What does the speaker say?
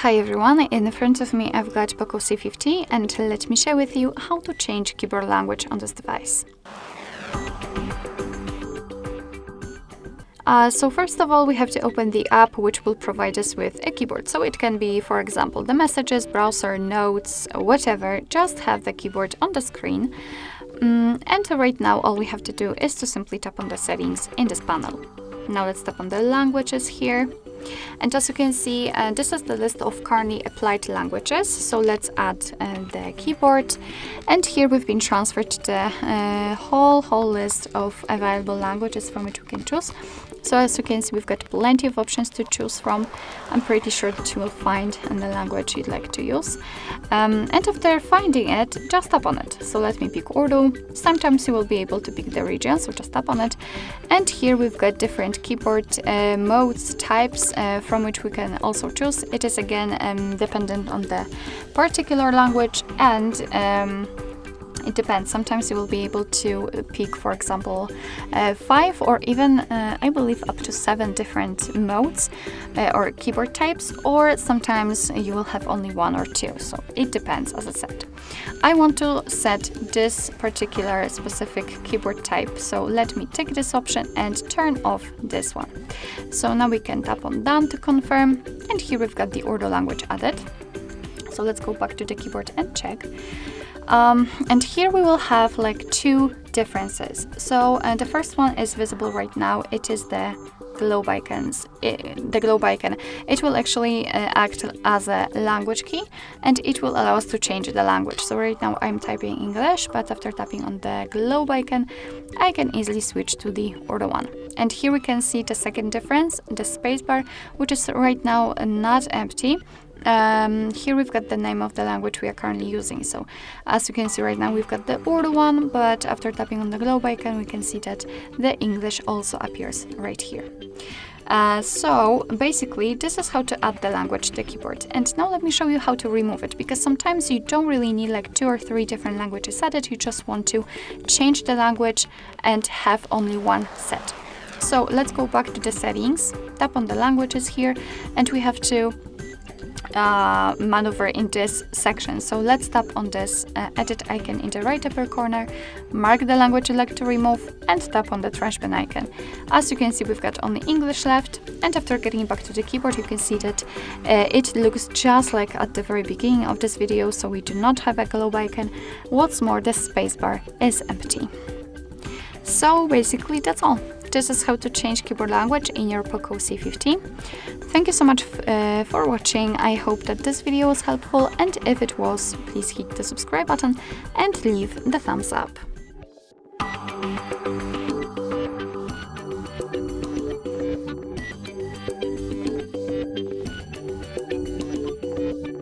Hi everyone, in front of me I've got POCO C50 and let me share with you how to change keyboard language on this device. So first of all, we have to open the app which will provide us with a keyboard. So it can be, for example, the messages, browser, notes, whatever. Just have the keyboard on the screen. And right now all we have to do is to simply tap on the settings in this panel. Now let's tap on the languages here. And as you can see, this is the list of currently applied languages. So let's add the keyboard. And here we've been transferred to the whole list of available languages from which we can choose. So as you can see, we've got plenty of options to choose from. I'm pretty sure that you will find the language you'd like to use. And after finding it, just tap on it. So let me pick Urdu. Sometimes you will be able to pick the region, so just tap on it. And here we've got different keyboard modes, types, from which we can also choose. It is again dependent on the particular language, and it depends. Sometimes you will be able to pick, for example, 5 or even, I believe, up to 7 different modes or keyboard types, or sometimes you will have only 1 or 2. So it depends, as I said. I want to set this particular specific keyboard type. So let me take this option and turn off this one. So now we can tap on Done to confirm. And here we've got the Urdu language added. So let's go back to the keyboard and check. And here we will have like 2 differences. So the first one is visible right now. It is the globe icons. The globe icon. It will actually act as a language key, and it will allow us to change the language. So right now I'm typing English, but after tapping on the globe icon, I can easily switch to the Urdu one. And here we can see the second difference, the spacebar, which is right now not empty. Here we've got the name of the language we are currently using. So as you can see right now, we've got the Urdu one, but after tapping on the globe icon, we can see that the English also appears right here. So basically, this is how to add the language to the keyboard. And now let me show you how to remove it, because sometimes you don't really need like 2 or 3 different languages added. You just want to change the language and have only one set. So let's go back to the settings, tap on the languages here, and we have to maneuver in this section. So let's tap on this edit icon in the right upper corner, mark the language you'd like to remove, and tap on the trash bin icon. As you can see, we've got only English left, and after getting back to the keyboard, you can see that it looks just like at the very beginning of this video, so we do not have a globe icon. What's more, the spacebar is empty. So basically that's all. This is how to change keyboard language in your POCO C50. Thank you so much for watching. I hope that this video was helpful, and if it was, please hit the subscribe button and leave the thumbs up.